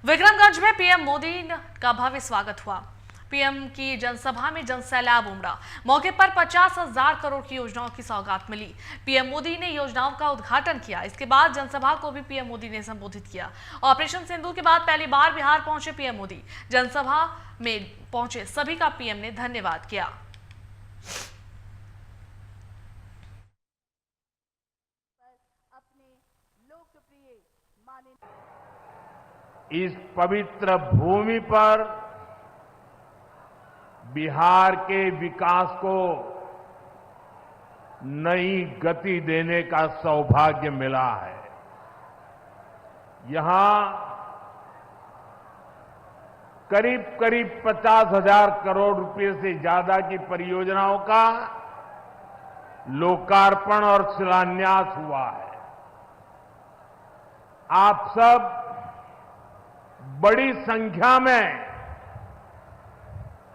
विक्रमगंज में पीएम मोदी का भव्य स्वागत हुआ। पीएम की जनसभा में जनसैलाब उमड़ा। मौके पर 50,000 करोड़ की योजनाओं की सौगात मिली। पीएम मोदी ने योजनाओं का उद्घाटन किया। इसके बाद जनसभा को भी पीएम मोदी ने संबोधित किया। ऑपरेशन सिंदूर के बाद पहली बार बिहार पहुंचे पीएम मोदी। जनसभा में पहुंचे सभी का पीएम ने धन्यवाद किया। इस पवित्र भूमि पर बिहार के विकास को नई गति देने का सौभाग्य मिला है। यहां करीब 50,000 करोड़ रुपए से ज्यादा की परियोजनाओं का लोकार्पण और शिलान्यास हुआ है। आप सब बड़ी संख्या में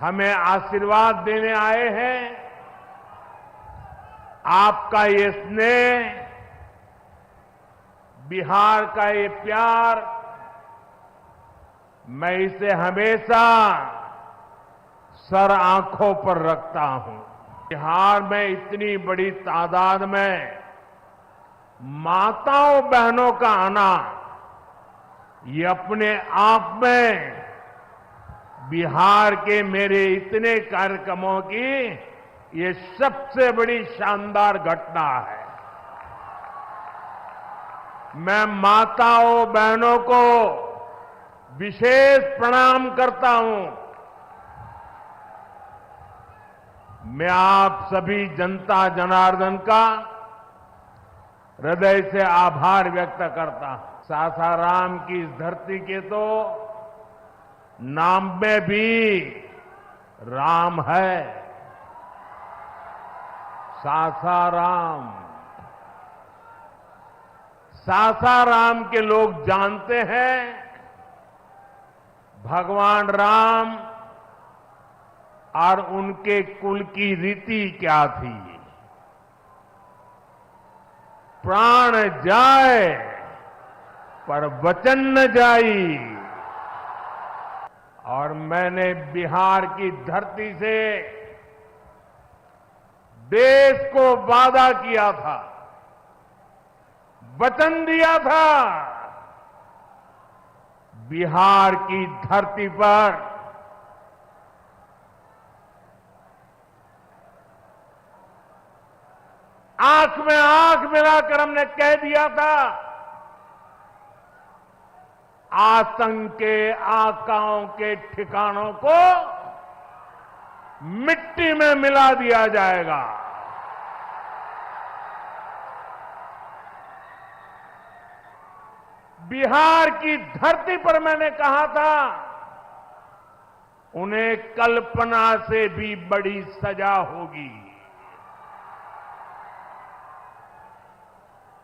हमें आशीर्वाद देने आए हैं। आपका ये स्नेह, बिहार का ये प्यार, मैं इसे हमेशा सर आंखों पर रखता हूं। बिहार में इतनी बड़ी तादाद में माताओं बहनों का आना, ये अपने आप में बिहार के मेरे इतने कार्यक्रमों की ये सबसे बड़ी शानदार घटना है। मैं माताओं बहनों को विशेष प्रणाम करता हूं। मैं आप सभी जनता जनार्दन का हृदय से आभार व्यक्त करता हूं। सासाराम की इस धरती के तो नाम में भी राम है। सासाराम, सासाराम के लोग जानते हैं भगवान राम और उनके कुल की रीति क्या थी। प्राण जाए पर वचन न जाई। और मैंने बिहार की धरती से देश को वादा किया था, वचन दिया था, बिहार की धरती पर आंख में आंख मिलाकर हमने कह दिया था, आतंक के आकाओं के ठिकानों को मिट्टी में मिला दिया जाएगा। बिहार की धरती पर मैंने कहा था, उन्हें कल्पना से भी बड़ी सजा होगी।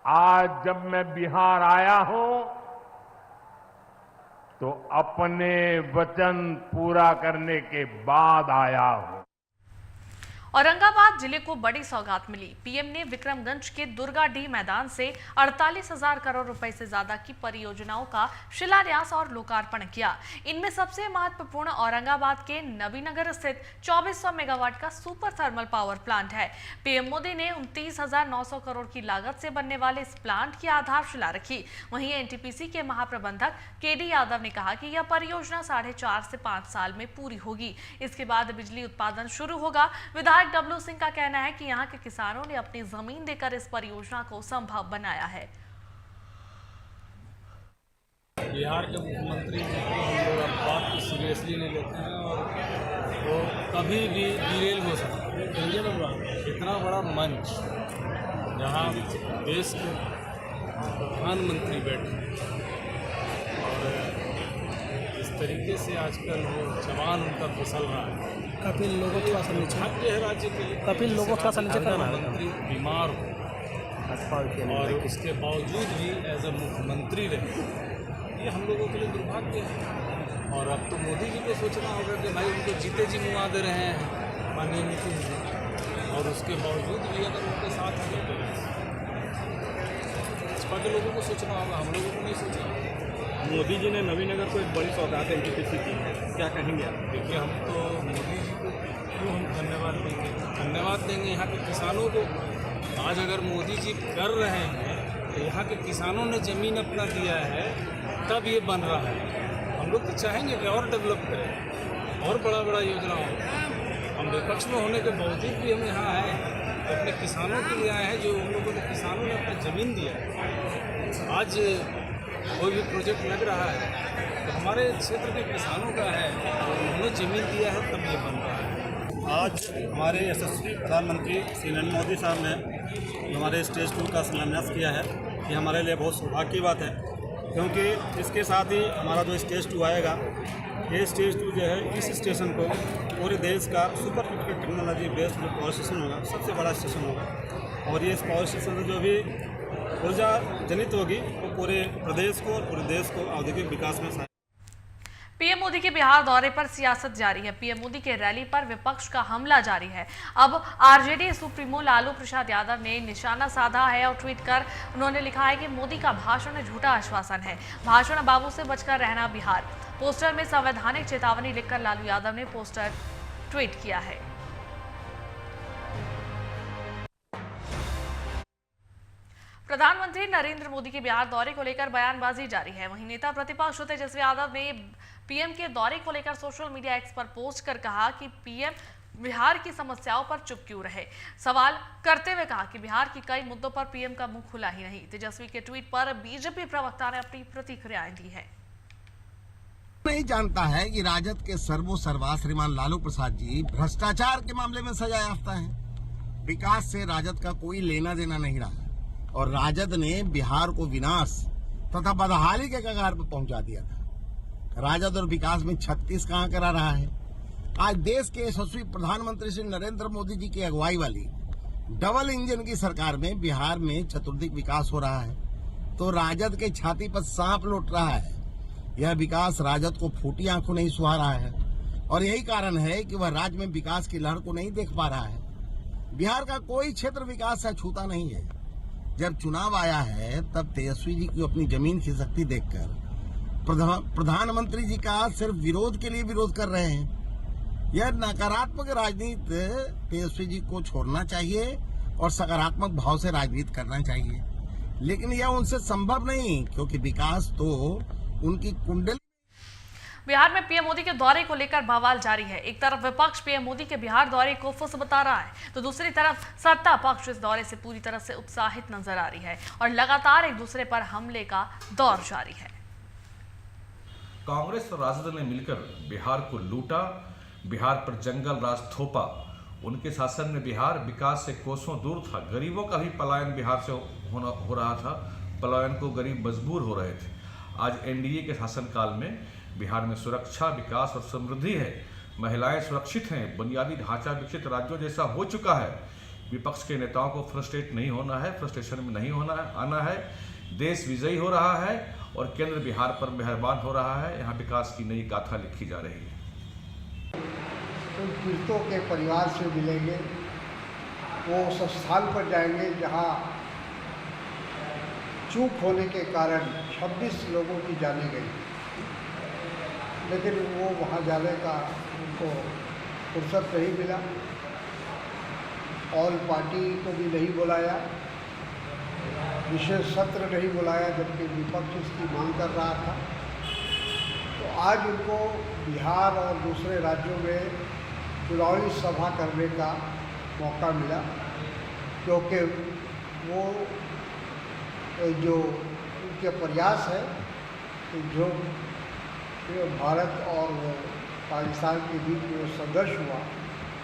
आज जब मैं बिहार आया हूं तो अपने वचन पूरा करने के बाद आया हूं। औरंगाबाद जिले को बड़ी सौगात मिली। पीएम ने विक्रमगंज के दुर्गाडीह मैदान से 48,000 करोड़ रुपए से ज्यादा की परियोजनाओं का शिलान्यास और लोकार्पण किया। इनमें सबसे महत्वपूर्ण औरंगाबाद के नबीनगर स्थित 2400 मेगावाट का सुपर थर्मल पावर प्लांट है। पीएम मोदी ने 29,900 करोड़ की लागत से बनने वाले इस प्लांट की आधारशिला रखी। वहीं एनटीपीसी के महाप्रबंधक केडी यादव ने कहा कि यह परियोजना 4.5 से 5 साल में पूरी होगी। इसके बाद बिजली उत्पादन शुरू होगा। विधायक डब्लू सिंह का कहना है कि यहां के किसानों ने अपनी जमीन देकर इस परियोजना को संभव बनाया है। बिहार के मुख्यमंत्री हम लोग बात को सीरियसली नहीं लेते हैं और वो कभी भी डिरेल हो सकता है। इतना बड़ा मंच जहां देश के प्रधानमंत्री बैठे और इस तरीके से आजकल वो जवान उनका फिसल रहा है। कपिल लोगों थोड़ा सा नीचे है राज्य के लिए। कपिल लोगों थोड़ा सा नीचे करना है। मंत्री बीमार हो और उसके बावजूद भी एज ए मुख्यमंत्री रहे, ये हम लोगों के लिए दुर्भाग्य है। और अब तो मोदी जी को सोचना होगा कि भाई उनको जीते जी मुआ दे रहे हैं माननीय नीतीश जी, और उसके बावजूद भी अगर उनके साथ हैं तो भाजपा के लोगों को सोचना होगा, हम लोगों को नहीं सोचना होगा। मोदी जी ने नवीनगर को एक बड़ी सौगात एनटीपीसी की है, क्या कहेंगे आप? देखिए, हम तो मोदी जी को क्यों हम धन्यवाद देंगे यहाँ के किसानों को। आज अगर मोदी जी कर रहे हैं तो यहाँ के किसानों ने ज़मीन अपना दिया है, तब ये बन रहा है। हम लोग तो चाहेंगे कि और डेवलप करें और बड़ा बड़ा योजना हो। हम विपक्ष में होने के बावजूद भी हम यहाँ आए हैं, तो अपने किसानों के लिए आए हैं, जो उन लोगों ने किसानों ने अपनी ज़मीन दिया है। आज कोई भी प्रोजेक्ट लग रहा है तो हमारे क्षेत्र के किसानों का है, उन्होंने ज़मीन दिया है, तब ये बन रहा है। आज हमारे यशस्वी प्रधानमंत्री श्री नरेंद्र मोदी साहब ने हमारे स्टेज 2 का शिलान्यास किया है। ये हमारे लिए बहुत सौभाग्य की बात है, क्योंकि इसके साथ ही हमारा जो स्टेज 2 आएगा, ये स्टेज 2 जो है, इस स्टेशन को पूरे देश का सुपर क्रिटिकल टेक्नोलॉजी बेस्ड जो पावर स्टेशन होगा, सबसे बड़ा स्टेशन होगा। और ये इस पावर स्टेशन से जो भी ऊर्जा जनित होगी वो पूरे प्रदेश को और पूरे देश को औद्योगिक विकास में पीएम मोदी के बिहार दौरे पर सियासत जारी है। पीएम मोदी के रैली पर विपक्ष का हमला जारी है। अब आरजेडी सुप्रीमो लालू प्रसाद यादव ने निशाना साधा है और ट्वीट कर उन्होंने लिखा है कि मोदी का भाषण झूठा आश्वासन है, भाषण बाबू से बचकर रहना बिहार। पोस्टर में संवैधानिक चेतावनी लिखकर लालू यादव ने पोस्टर ट्वीट किया है। प्रधानमंत्री नरेंद्र मोदी के बिहार दौरे को लेकर बयानबाजी जारी है। वहीं नेता प्रतिपक्ष तेजस्वी यादव ने पीएम के दौरे को लेकर सोशल मीडिया एक्स पर पोस्ट कर कहा कि पीएम बिहार की समस्याओं पर चुप क्यों रहे। सवाल करते हुए कहा कि बिहार की कई मुद्दों पर पीएम का मुंह खुला ही नहीं। तेजस्वी के ट्वीट पर बीजेपी प्रवक्ता ने अपनी प्रतिक्रियाएं दी है। नहीं जानता है कि राजद के सर्वोसर्वा श्रीमान लालू प्रसाद जी भ्रष्टाचार के मामले में सजा याफ्ता है। विकास से राजद का कोई लेना देना नहीं रहा और राजद ने बिहार को विनाश तथा बदहाली के कगार पर पहुंचा दिया था। राजद और विकास में 36 कहां करा रहा है। आज देश के यशस्वी प्रधानमंत्री श्री नरेंद्र मोदी जी की अगुवाई वाली डबल इंजन की सरकार में बिहार में चतुर्दिक विकास हो रहा है, तो राजद के छाती पर सांप लौट रहा है। यह विकास राजद को फूटी आंखों नहीं सुहा रहा है और यही कारण है कि वह राज्य में विकास की लहर को नहीं देख पा रहा है। बिहार का कोई क्षेत्र विकास से छूता नहीं है। जब चुनाव आया है तब तेजस्वी जी की अपनी जमीन की शक्ति देखकर प्रधानमंत्री जी का सिर्फ विरोध के लिए विरोध कर रहे हैं। यह नकारात्मक राजनीति तेजस्वी जी को छोड़ना चाहिए और सकारात्मक भाव से राजनीति करना चाहिए, लेकिन यह उनसे संभव नहीं, क्योंकि विकास तो उनकी कुंडली। बिहार में पीएम मोदी के दौरे को लेकर बवाल जारी है। एक तरफ विपक्ष पीएम मोदी के बिहार दौरे को फुस बता रहा है, तो दूसरी तरफ सत्ता पक्ष इस दौरे से पूरी तरह से उत्साहित नजर आ रही है और लगातार एक दूसरे पर हमले का दौर जारी है। कांग्रेस और राजद ने मिलकर बिहार को लूटा, बिहार पर जंगल राज थोपा। उनके शासन में बिहार विकास से कोसों दूर था। गरीबों का भी पलायन बिहार से हो रहा था। पलायन को गरीब मजबूर हो रहे थे। आज एनडीए के शासनकाल में बिहार में सुरक्षा, विकास और समृद्धि है। महिलाएं सुरक्षित हैं। बुनियादी ढांचा विकसित राज्यों जैसा हो चुका है। विपक्ष के नेताओं को फ्रस्ट्रेट नहीं होना है, फ्रस्ट्रेशन में नहीं होना है, आना है। देश विजयी हो रहा है और केंद्र बिहार पर मेहरबान हो रहा है। यहाँ विकास की नई गाथा लिखी जा रही है। उन पीड़ितों के परिवार से मिलेंगे, वो उस स्थान पर जाएंगे जहाँ चूक होने के कारण 26 लोगों की जाने गई, लेकिन वो वहाँ जाने का उनको फुर्सत नहीं मिला। ऑल पार्टी को भी नहीं बुलाया, विशेष सत्र नहीं बुलाया, जबकि विपक्ष इसकी मांग कर रहा था। तो आज उनको बिहार और दूसरे राज्यों में चुनावी सभा करने का मौका मिला, क्योंकि वो जो उनके प्रयास है जो भारत और पाकिस्तान के बीच में संघर्ष हुआ,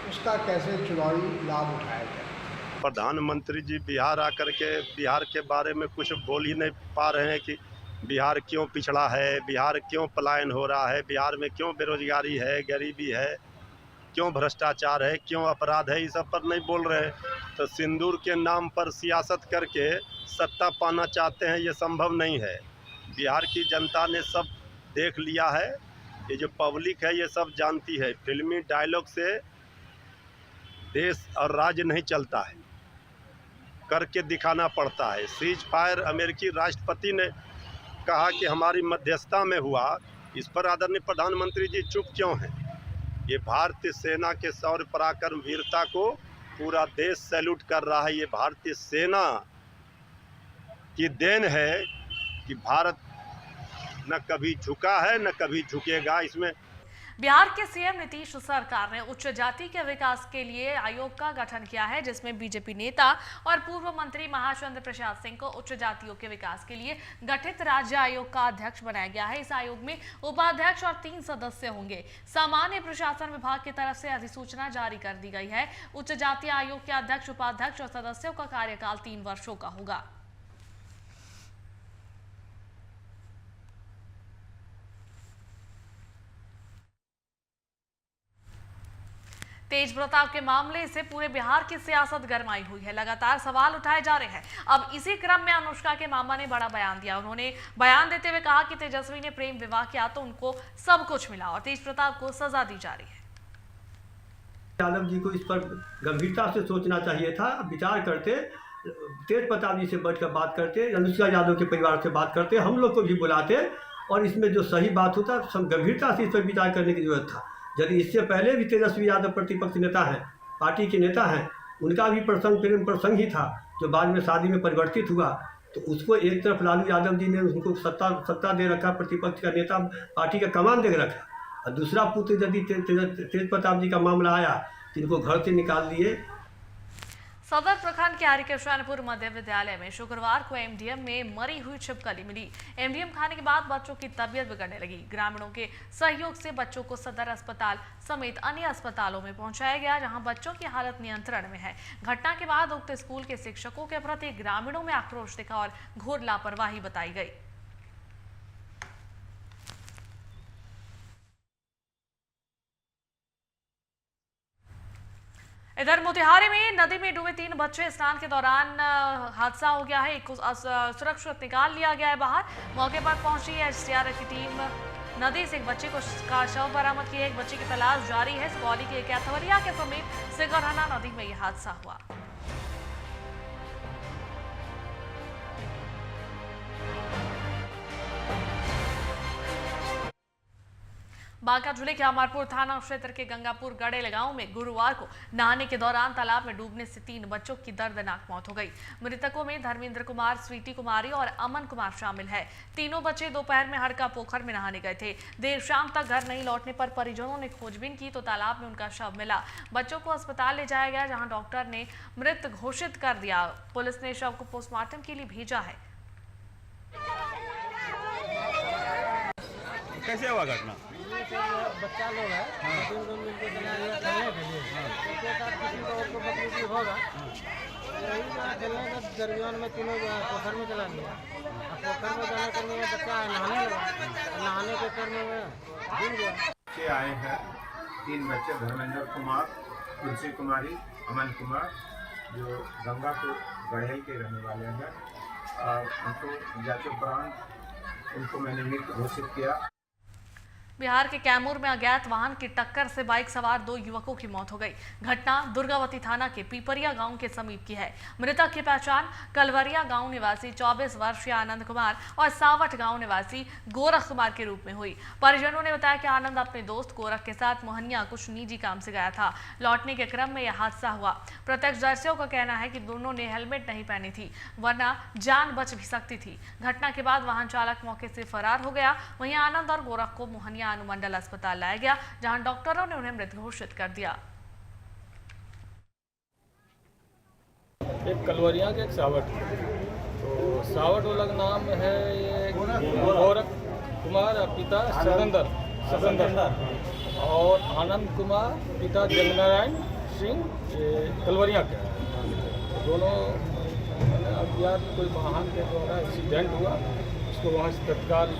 उसका कैसे चुनावी लाभ उठाया जाए। प्रधानमंत्री जी बिहार आकर के बिहार के बारे में कुछ बोल ही नहीं पा रहे हैं कि बिहार क्यों पिछड़ा है, बिहार क्यों पलायन हो रहा है, बिहार में क्यों बेरोजगारी है, गरीबी है, क्यों भ्रष्टाचार है, क्यों अपराध है, इस सब पर नहीं बोल रहे। तो सिंदूर के नाम पर सियासत करके सत्ता पाना चाहते हैं, ये संभव नहीं है। बिहार की जनता ने सब देख लिया है। ये जो पब्लिक है ये सब जानती है। फिल्मी डायलॉग से देश और राज्य नहीं चलता है, करके दिखाना पड़ता है। सीज फायर अमेरिकी राष्ट्रपति ने कहा कि हमारी मध्यस्थता में हुआ, इस पर आदरणीय प्रधानमंत्री जी चुप क्यों हैं? ये भारतीय सेना के शौर्य पराक्रम वीरता को पूरा देश सैल्यूट कर रहा है। ये भारतीय सेना की देन है कि भारत न कभी झुका है न कभी झुकेगा। इसमें बिहार के सीएम नीतीश सरकार ने उच्च जाति के विकास के लिए आयोग का गठन किया है, जिसमें बीजेपी नेता और पूर्व मंत्री महाचंद्र प्रसाद सिंह को उच्च जातियों के विकास के लिए गठित राज्य आयोग का अध्यक्ष बनाया गया है। इस आयोग में उपाध्यक्ष और 3 सदस्य होंगे। सामान्य प्रशासन विभाग की तरफ से अधिसूचना जारी कर दी गई है। उच्च जाति आयोग के अध्यक्ष, उपाध्यक्ष और सदस्यों का कार्यकाल 3 वर्षों का होगा। तेज प्रताप के मामले से पूरे बिहार की सियासत गरमाई हुई है। लगातार सवाल उठाए जा रहे हैं। अब इसी क्रम में अनुष्का के मामा ने बड़ा बयान दिया। उन्होंने बयान देते हुए कहा कि तेजस्वी ने प्रेम विवाह किया तो उनको सब कुछ मिला और तेज प्रताप को सजा दी जा रही है। यादव जी को इस पर गंभीरता से सोचना चाहिए था। विचार करते, तेज प्रताप जी से बैठकर बात करते, अनुष्का यादव के परिवार से बात करते, हम लोग को भी बुलाते और इसमें जो सही बात होता गंभीरता से इस पर विचार करने की जरूरत था। यदि इससे पहले भी तेजस्वी यादव प्रतिपक्ष नेता हैं, पार्टी के नेता हैं, उनका भी प्रसंग प्रेम प्रसंग ही था जो बाद में शादी में परिवर्तित हुआ, तो उसको एक तरफ लालू यादव जी ने उनको सत्ता दे रखा, प्रतिपक्ष का नेता, पार्टी का कमान दे रखा, और दूसरा पुत्र यदि तेज प्रताप जी का मामला आया तो इनको घर से निकाल दिए। सदर प्रखंड के हरिकृष्णपुर मध्य विद्यालय में शुक्रवार को एमडीएम में मरी हुई छिपकली मिली। एमडीएम खाने के बाद बच्चों की तबीयत बिगड़ने लगी। ग्रामीणों के सहयोग से बच्चों को सदर अस्पताल समेत अन्य अस्पतालों में पहुंचाया गया, जहां बच्चों की हालत नियंत्रण में है। घटना के बाद उक्त स्कूल के शिक्षकों के प्रति ग्रामीणों में आक्रोश दिखा और घोर लापरवाही बताई गई। इधर मोतिहारी में नदी में डूबे 3 बच्चे, स्नान के दौरान हादसा हो गया है। एक को सुरक्षित निकाल लिया गया है बाहर। मौके पर पहुंची एसडीआरएफ की टीम नदी से एक बच्चे का शव बरामद किया। एक बच्चे की तलाश जारी है। सुपौली के कैथवरिया के समीप सिगरहना नदी में यह हादसा हुआ। बांका जिले के अमरपुर थाना क्षेत्र के गंगापुर गड़ेल गांव में गुरुवार को नहाने के दौरान तालाब में डूबने से 3 बच्चों की दर्दनाक मौत हो गई। मृतकों में धर्मेंद्र कुमार, स्वीटी कुमारी और अमन कुमार शामिल है। तीनों बच्चे दोपहर में हड़का पोखर में नहाने गए थे। देर शाम तक घर नहीं लौटने पर परिजनों ने खोजबीन की तो तालाब में उनका शव मिला। बच्चों को अस्पताल ले जाया गया, जहाँ डॉक्टर ने मृत घोषित कर दिया। पुलिस ने शव को पोस्टमार्टम के लिए भेजा है। कैसे हुआ घटना? बच्चा लोग है, 3 लोग मिलकर चला गया खेलने के लिए। उसके साथ किसी को और को बकरी होगा, यही खेलने के दरमियान में तीनों पोखर में चला गया। पोखर में जाने क्रम में बच्चा नहाने लगा, नहाने के क्रम में डूब गया। बच्चे आए हैं, 3 बच्चे, धर्मेंद्र कुमार, तुलसी कुमारी, अमन कुमार, जो गंगापुर गढ़ेल के रहने वाले हैं। उनको जांच के दौरान उनको मैंने मृत घोषित किया। बिहार के कैमूर में अज्ञात वाहन की टक्कर से बाइक सवार 2 युवकों की मौत हो गई। घटना दुर्गावती थाना के पीपरिया गांव के समीप की है। मृतक की पहचान कलवरिया गांव निवासी 24 वर्षीय आनंद कुमार और सावट गांव निवासी गोरख कुमार के रूप में हुई। परिजनों ने बताया कि आनंद अपने दोस्त गोरख के साथ मोहनिया कुछ निजी काम से गया था। लौटने के क्रम में यह हादसा हुआ। प्रत्यक्षदर्शियों का कहना है कि दोनों ने हेलमेट नहीं पहनी थी, वरना जान बच भी सकती थी। घटना के बाद वाहन चालक मौके से फरार हो गया। वहीं आनंद और गोरख को मोहनिया अनुमंडल अस्पताल लाया गया, जहां डॉक्टरों ने उन्हें मृत घोषित कर दिया। एक कलवरिया के एक सावट, तो सावट वाला का नाम है ये गोरख कुमार, पिता सदंदर, और आनंद कुमार पिता जगनारायण सिंह, ये कलवरिया के। दोनों अज्ञात कोई वाहन के द्वारा एक्सीडेंट हुआ, उसको वहाँ से तत्काल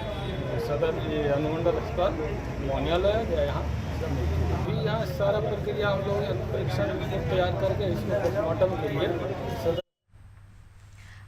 सदर ये अनुमंडल अस्पताल मोहनिया लाया गया। यहाँ अभी यहाँ सारा प्रक्रिया हम लोग परीक्षण रिपोर्ट तैयार करके इसको पोस्टमार्टम के लिए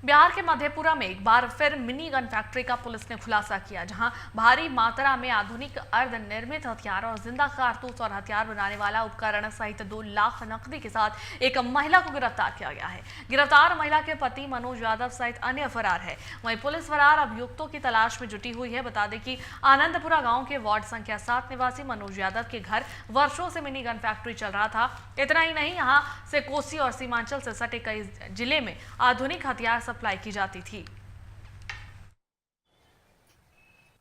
बिहार के मधेपुरा में एक बार फिर मिनी गन फैक्ट्री का पुलिस ने खुलासा किया, जहां भारी मात्रा में आधुनिक अर्धनिर्मित हथियार और जिंदा कारतूस और हथियार बनाने वाला उपकरण सहित 2 लाख नकदी के साथ एक महिला को गिरफ्तार किया गया है। गिरफ्तार महिला के पति मनोज यादव सहित अन्य फरार है। वहीं पुलिस फरार अभियुक्तों की तलाश में जुटी हुई है। बता दें कि आनंदपुरा गाँव के वार्ड संख्या 7 निवासी मनोज यादव के घर वर्षों से मिनी गन फैक्ट्री चल रहा था। इतना ही नहीं, यहाँ से कोसी और सीमांचल से सटे कई जिले में आधुनिक हथियार सप्लाई की जाती थी।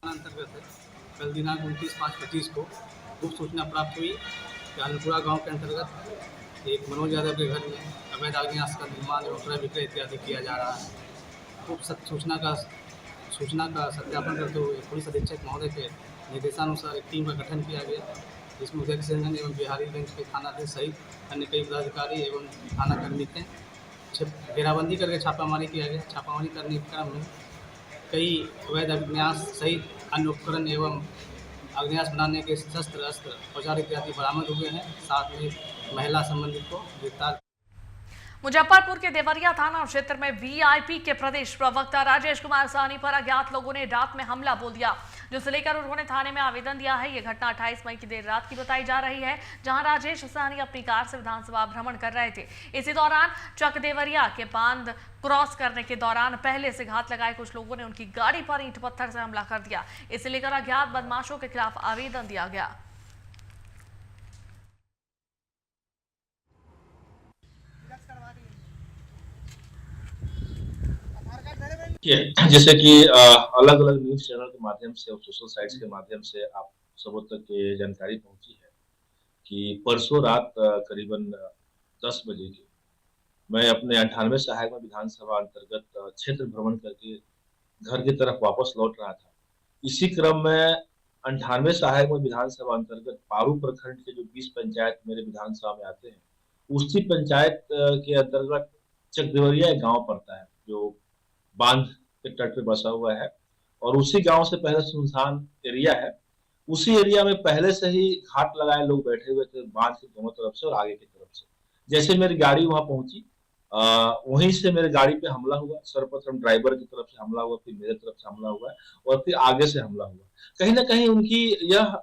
अंतर्गत कल दिनांक 29/5/25 को गुप्त सूचना प्राप्त हुई कि आनंदपुरा गांव के अंतर्गत एक मनोज यादव के घर में अवैध आग्नेयास्त्र का निर्माण एवं क्रय विक्रय इत्यादि किया जा रहा है। गुप्त सूचना का सत्यापन करते हुए पुलिस अधीक्षक महोदय के निर्देशानुसार एक टीम का गठन किया गया, जिसमें उदयकिशनगंज एवं बिहारीगंज के थानाध्यक्ष सहित अन्य कई पदाधिकारी एवं थाना कर्मी थे। घेराबंदी करके छापामारी किया गया। छापामारी करने के क्रम में कई अवैध आग्नेयास्त्र सहित अन्य उपकरण एवं आग्नेयास्त्र बनाने के शस्त्र अस्त्र औजार इत्यादि बरामद हुए हैं। साथ में महिला संबंधित को गिरफ्तार। मुजफ्फरपुर के देवरिया थाना क्षेत्र में वीआईपी के प्रदेश प्रवक्ता राजेश कुमार साहनी पर अज्ञात लोगों ने रात में हमला बोल दिया, जिसे लेकर उन्होंने थाने में आवेदन दिया है। यह घटना 28 मई की देर रात की बताई जा रही है, जहां राजेश साहनी अपनी कार से विधानसभा भ्रमण कर रहे थे। इसी दौरान चक देवरिया के बांध क्रॉस करने के दौरान पहले से घात लगाए कुछ लोगों ने उनकी गाड़ी पर ईंट पत्थर से हमला कर दिया। इसे लेकर अज्ञात बदमाशों के खिलाफ आवेदन दिया गया। जैसे कि अलग अलग न्यूज चैनल के माध्यम से और सोशल साइट्स के माध्यम से आप सबों तक ये जानकारी पहुंची है कि परसों रात करीबन 10 बजे की मैं अपने 98 सहायक में विधानसभा अंतर्गत क्षेत्र भ्रमण करके घर की तरफ वापस लौट रहा था। इसी क्रम में 98 सहायक में विधानसभा अंतर्गत पारू प्रखंड के जो 20 पंचायत मेरे विधानसभा में आते हैं, उसी पंचायत के अंतर्गत चकदेवरिया एक गाँव पड़ता है जो बांध के तट पे बसा हुआ है और उसी गांव से पहले सुनसान एरिया है। उसी एरिया में पहले से ही घाट लगाए लोग बैठे हुए थे, बांध के दोनों तरफ से और आगे की तरफ से। जैसे मेरी गाड़ी वहां पहुंची, वहीं से मेरे गाड़ी पे हमला हुआ। सर्वप्रथम ड्राइवर की तरफ से हमला हुआ, फिर मेरे तरफ से हमला हुआ और फिर आगे से हमला हुआ। कहीं ना कहीं उनकी यह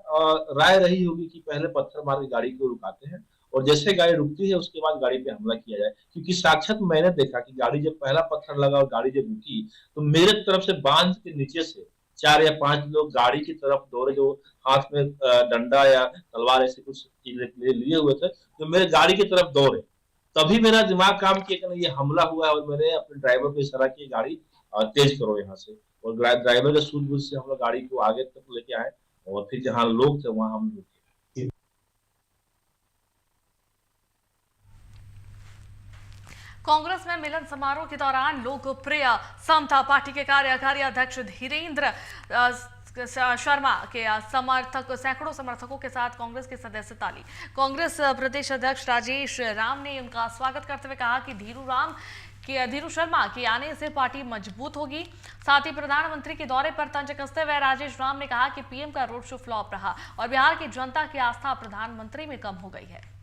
राय रही होगी कि पहले पत्थर मार के गाड़ी को रुकाते हैं और जैसे गाड़ी रुकती है उसके बाद गाड़ी पे हमला किया जाए, क्योंकि साक्षात मैंने देखा कि गाड़ी जब पहला पत्थर लगा और गाड़ी जब रुकी तो मेरे तरफ से बांध के नीचे से 4 या 5 लोग गाड़ी की तरफ दौड़े, जो हाथ में डंडा या तलवार ऐसे कुछ लिए हुए थे, जो मेरे गाड़ी की तरफ दौड़े। तभी मेरा दिमाग काम किया कि ये हमला हुआ है और मैंने अपने ड्राइवर को इशारा किया गाड़ी तेज करो यहाँ से, और ड्राइवर के सूझबूझ से हम लोग गाड़ी को आगे तक लेके आए और फिर जहाँ लोग थे वहां हम रुके। कांग्रेस में मिलन समारोह के दौरान लोकप्रिय समता पार्टी के कार्यकारी अध्यक्ष धीरेन्द्र शर्मा के सैकड़ों समर्थकों के साथ कांग्रेस की सदस्यता ली। कांग्रेस प्रदेश अध्यक्ष राजेश राम ने उनका स्वागत करते हुए कहा कि धीरू शर्मा के आने से पार्टी मजबूत होगी। साथ ही प्रधानमंत्री के दौरे पर तंज कसते हुए राजेश राम ने कहा कि पीएम का रोड शो फ्लॉप रहा और बिहार की जनता की आस्था प्रधानमंत्री में कम हो गई है।